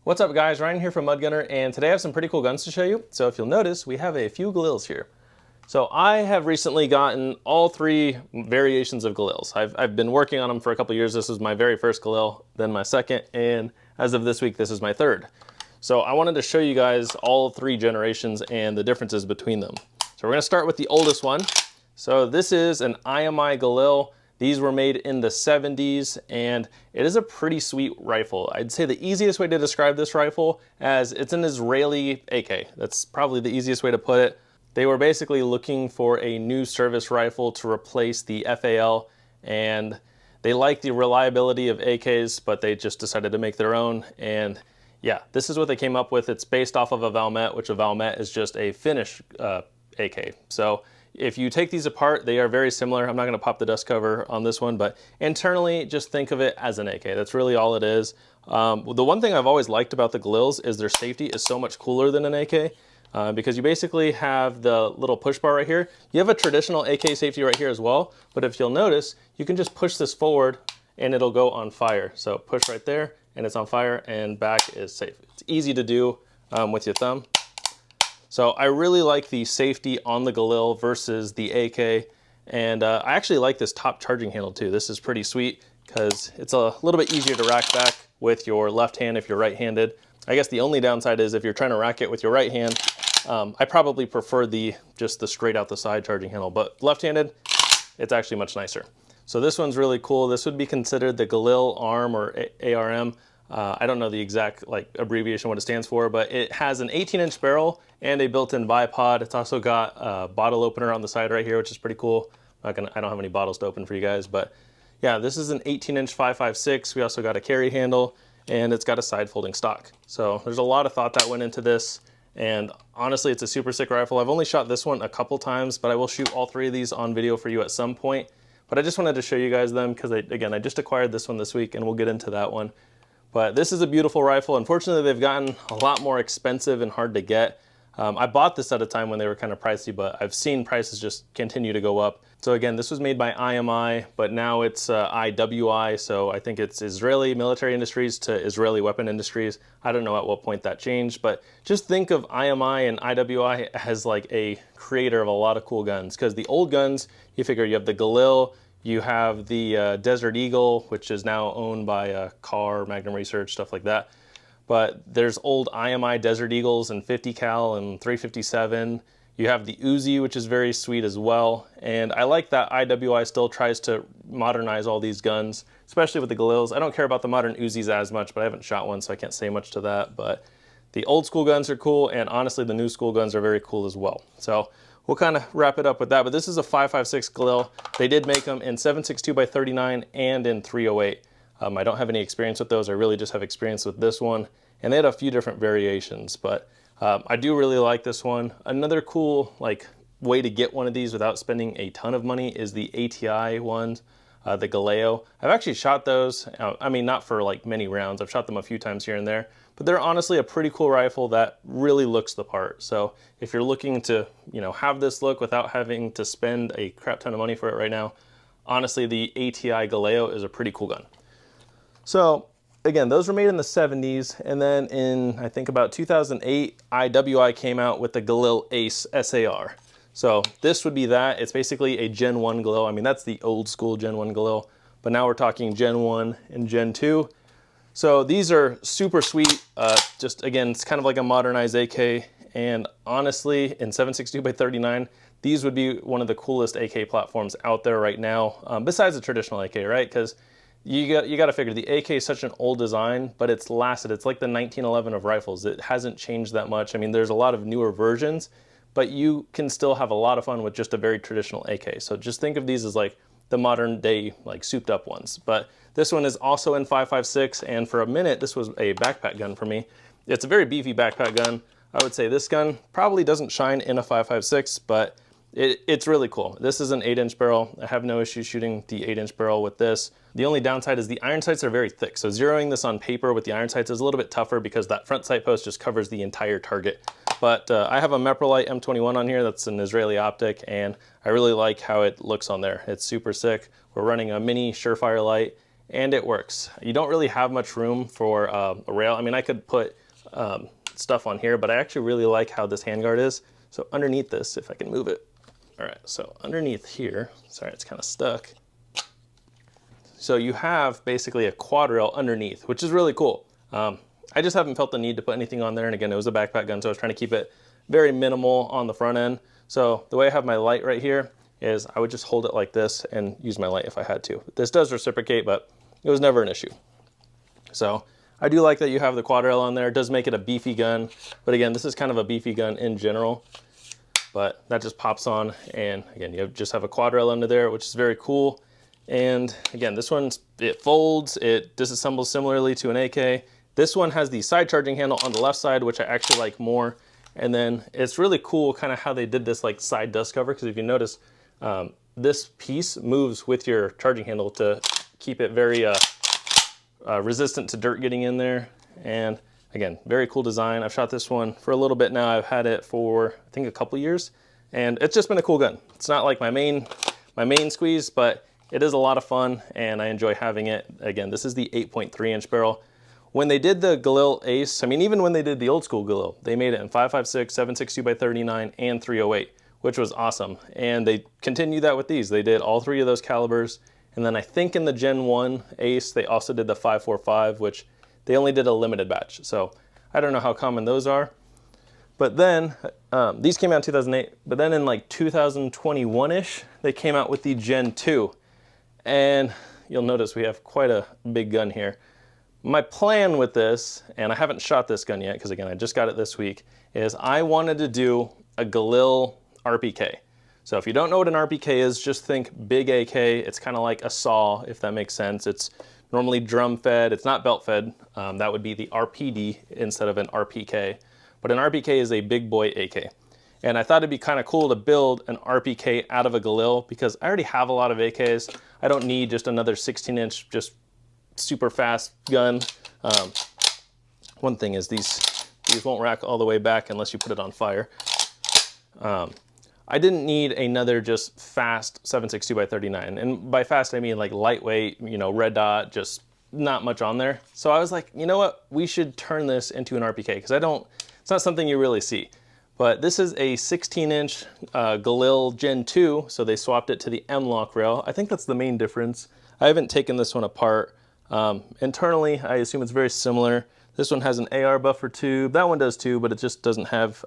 What's up guys, Ryan here from Mudgunner, and today I have some pretty cool guns to show you. So if you'll notice, we have a few Galils here. So I have recently gotten all three variations of Galils. I've been working on them for a couple years. This is my very first Galil, then my second, and as of this week, this is my third. So I wanted to show you guys all three generations and the differences between them. So we're gonna start with the oldest one. So this is an IMI Galil. These were made in the 70s, and it is a pretty sweet rifle. I'd say the easiest way to describe this rifle as it's an Israeli AK. That's probably the easiest way to put it. They were basically looking for a new service rifle to replace the FAL, and they liked the reliability of AKs, but they just decided to make their own. And yeah, this is what they came up with. It's based off of a Valmet, which a Valmet is just a Finnish AK. So if you take these apart, they are very similar. I'm not going to pop the dust cover on this one, but internally, just think of it as an AK. That's really all it is. The one thing I've always liked about the Galils is their safety is so much cooler than an AK because you basically have the little push bar right here. You have a traditional AK safety right here as well, but if you'll notice, you can just push this forward and it'll go on fire. So push right there and it's on fire, and back is safe. It's easy to do with your thumb. So I really like the safety on the Galil versus the AK, and I actually like this top charging handle too. This is pretty sweet because it's a little bit easier to rack back with your left hand if you're right-handed. I guess the only downside is if you're trying to rack it with your right hand, I probably prefer just the straight out the side charging handle, but left-handed, it's actually much nicer. So this one's really cool. This would be considered the Galil ARM or ARM. I don't know the exact abbreviation what it stands for, but it has an 18-inch barrel and a built-in bipod. It's also got a bottle opener on the side right here, which is pretty cool. I don't have any bottles to open for you guys, but yeah, this is an 18-inch 5.56. We also got a carry handle, and it's got a side folding stock. So there's a lot of thought that went into this, and honestly, it's a super sick rifle. I've only shot this one a couple times, but I will shoot all three of these on video for you at some point. But I just wanted to show you guys them because, again, I just acquired this one this week, and we'll get into that one. But this is a beautiful rifle. Unfortunately, they've gotten a lot more expensive and hard to get. I bought this at a time when they were kind of pricey, but I've seen prices just continue to go up. So again, this was made by IMI, but now it's IWI, so I think it's Israeli Military Industries to Israeli Weapon Industries. I don't know at what point that changed, but just think of IMI and IWI as like a creator of a lot of cool guns, because the old guns, you figure you have the Galil, you have the Desert Eagle, which is now owned by Carr, Magnum Research, stuff like that. But there's old IMI Desert Eagles and 50 cal and 357. You have the Uzi, which is very sweet as well. And I like that IWI still tries to modernize all these guns, especially with the Galils. I don't care about the modern Uzis as much, but I haven't shot one, so I can't say much to that. But the old school guns are cool, and honestly, the new school guns are very cool as well. So we'll kind of wrap it up with that, but this is a 5.56 Galil. They did make them in 7.62 by 39 and in 308. I don't have any experience with those. I really just have experience with this one, and they had a few different variations, but I do really like this one. Another cool way to get one of these without spending a ton of money is the ATI ones, the Galeo. I've actually shot those. I mean, not for many rounds. I've shot them a few times here and there, but they're honestly a pretty cool rifle that really looks the part. So if you're looking to, have this look without having to spend a crap ton of money for it right now, honestly, the ATI Galeo is a pretty cool gun. So again, those were made in the 70s, and then in, I think about 2008, IWI came out with the Galil Ace SAR. So this would be that. It's basically a Gen 1 Galil. I mean, that's the old school Gen 1 Galil, but now we're talking Gen 1 and Gen 2. So these are super sweet. Just again, it's kind of like a modernized AK, and honestly, in 7.62 by 39, these would be one of the coolest AK platforms out there right now, besides the traditional AK, right? Because you got to figure the AK is such an old design, but it's lasted. It's like the 1911 of rifles. It hasn't changed that much. I mean, there's a lot of newer versions, but you can still have a lot of fun with just a very traditional AK. So just think of these as like the modern day, souped up ones. But this one is also in 5.56, and for a minute, this was a backpack gun for me. It's a very beefy backpack gun. I would say this gun probably doesn't shine in a 5.56, but it's really cool. This is an 8-inch barrel. I have no issue shooting the 8-inch barrel with this. The only downside is the iron sights are very thick. So zeroing this on paper with the iron sights is a little bit tougher because that front sight post just covers the entire target. But I have a Meprolite M21 on here. That's an Israeli optic, and I really like how it looks on there. It's super sick. We're running a mini Surefire light, and it works. You don't really have much room for a rail. I mean, I could put stuff on here, but I actually really like how this handguard is. So underneath this, if I can move it. All right, so underneath here, sorry, it's kind of stuck. So you have basically a quad rail underneath, which is really cool. I just haven't felt the need to put anything on there. And again, it was a backpack gun, so I was trying to keep it very minimal on the front end. So the way I have my light right here is I would just hold it like this and use my light if I had to. This does reciprocate, but it was never an issue. So I do like that you have the quad rail on there. It does make it a beefy gun. But again, this is kind of a beefy gun in general. But that just pops on. And again, you just have a quad rail under there, which is very cool. And again, this one, it folds, it disassembles similarly to an AK. This one has the side charging handle on the left side, which I actually like more. And then it's really cool kind of how they did this like side dust cover, because if you notice, this piece moves with your charging handle to keep it very resistant to dirt getting in there. And again, very cool design. I've shot this one for a little bit now. I've had it for, I think, a couple years, and it's just been a cool gun. It's not like my main squeeze, but it is a lot of fun, and I enjoy having it. Again, this is the 8.3-inch barrel. When they did the Galil Ace, I mean, even when they did the old school Galil, they made it in 5.56, 7.62x39, and 3.08, which was awesome. And they continued that with these. They did all three of those calibers. And then I think in the Gen 1 Ace, they also did the 5.45, which they only did a limited batch. So I don't know how common those are. But then, these came out in 2008, but then in like 2021-ish, they came out with the Gen 2. And you'll notice we have quite a big gun here. My plan with this, and I haven't shot this gun yet, because again, I just got it this week, is I wanted to do a Galil RPK. So if you don't know what an RPK is, just think big AK. It's kind of like a saw, if that makes sense. It's normally drum fed. It's not belt fed. That would be the RPD instead of an RPK. But an RPK is a big boy AK. And I thought it'd be kind of cool to build an RPK out of a Galil, because I already have a lot of AKs. I don't need just another 16-inch, just super fast gun. One thing is these won't rack all the way back unless you put it on fire. I didn't need another just fast 7.62x39. And by fast, I mean like lightweight, you know, red dot, just not much on there. So I was like, you know what? We should turn this into an RPK, because it's not something you really see. But this is a 16-inch Galil Gen 2, so they swapped it to the M-LOK rail. I think that's the main difference. I haven't taken this one apart. Internally, I assume it's very similar. This one has an AR buffer tube. That one does too, but it just doesn't have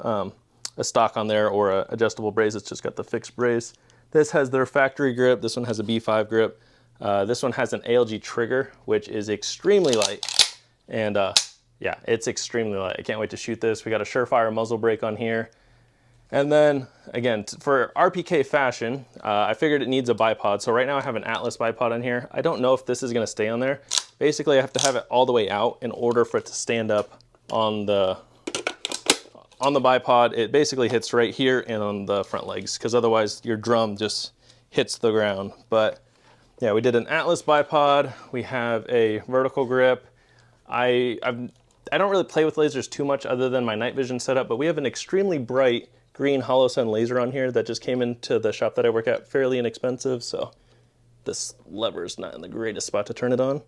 a stock on there or a adjustable brace. It's just got the fixed brace. This has their factory grip. This one has a B5 grip. This one has an ALG trigger, which is extremely light. And yeah, it's extremely light. I can't wait to shoot this. We got a Surefire muzzle brake on here. And then again, for RPK fashion, I figured it needs a bipod. So right now I have an Atlas bipod on here. I don't know if this is gonna stay on there. Basically, I have to have it all the way out in order for it to stand up on the bipod. It basically hits right here and on the front legs, because otherwise your drum just hits the ground. But yeah, we did an Atlas bipod. We have a vertical grip. I don't really play with lasers too much other than my night vision setup, but we have an extremely bright green hollow sun laser on here that just came into the shop that I work at, fairly inexpensive, so this lever is not in the greatest spot to turn it on.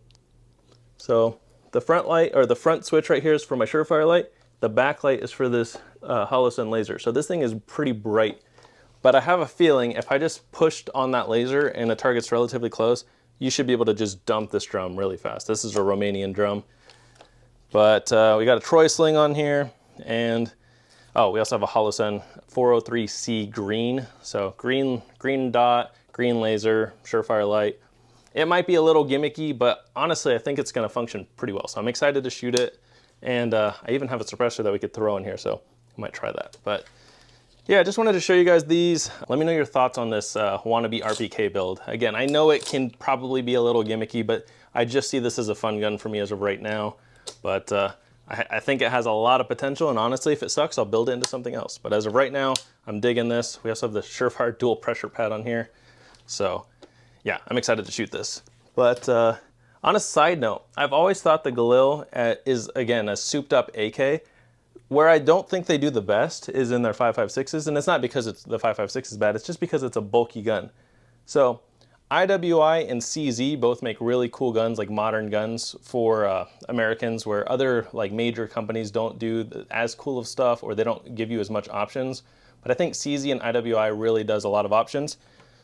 So the front light, or the front switch right here, is for my Surefire light. The back light is for this hollow sun laser. So this thing is pretty bright, but I have a feeling if I just pushed on that laser and the target's relatively close, you should be able to just dump this drum really fast. This is a Romanian drum. But we got a Troy sling on here, and oh, we also have a Holosun 403C green. So green dot, green laser, Surefire light. It might be a little gimmicky, but honestly, I think it's gonna function pretty well. So I'm excited to shoot it. And I even have a suppressor that we could throw in here, so I might try that. But yeah, I just wanted to show you guys these. Let me know your thoughts on this wannabe RPK build. Again, I know it can probably be a little gimmicky, but I just see this as a fun gun for me as of right now. But I think it has a lot of potential, and honestly, if it sucks, I'll build it into something else. But as of right now, I'm digging this. We also have the Surefire dual pressure pad on here. So yeah, I'm excited to shoot this. But on a side note, I've always thought the Galil is, again, a souped up AK. Where I don't think they do the best is in their 5.56s, and it's not because the 5.56 is bad, it's just because it's a bulky gun. So IWI and CZ both make really cool guns, like modern guns for Americans, where other like major companies don't do as cool of stuff, or they don't give you as much options. But I think CZ and IWI really does a lot of options.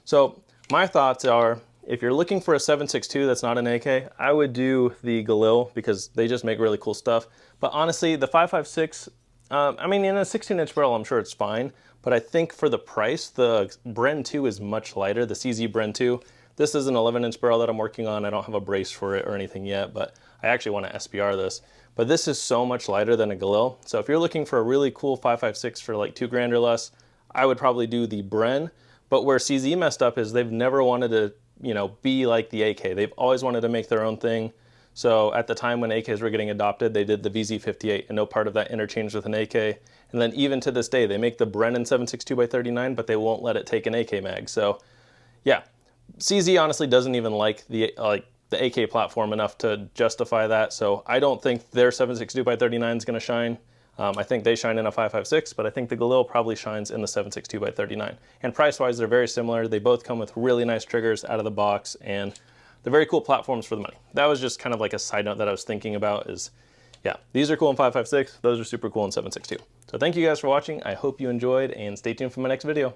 So my thoughts are, if you're looking for a 7.62 that's not an AK, I would do the Galil because they just make really cool stuff. But honestly, the 5.56, I mean, in a 16-inch barrel, I'm sure it's fine. But I think for the price, the Bren 2 is much lighter, the CZ Bren 2. This is an 11-inch barrel that I'm working on. I don't have a brace for it or anything yet, but I actually want to SBR this. But this is so much lighter than a Galil. So if you're looking for a really cool 5.56 for like $2 grand or less, I would probably do the Bren. But where CZ messed up is they've never wanted to, you know, be like the AK. They've always wanted to make their own thing. So at the time when AKs were getting adopted, they did the VZ58, and no part of that interchanged with an AK. And then even to this day, they make the Brennan 7.62x39, but they won't let it take an AK mag. So yeah, CZ honestly doesn't even like the AK platform enough to justify that. So I don't think their 7.62x39 is going to shine. I think they shine in a 5.56, but I think the Galil probably shines in the 7.62x39. And price-wise, they're very similar. They both come with really nice triggers out of the box, and they're very cool platforms for the money. That was just kind of like a side note that I was thinking about is, yeah, these are cool in 5.56. Those are super cool in 7.62. So thank you guys for watching. I hope you enjoyed, and stay tuned for my next video.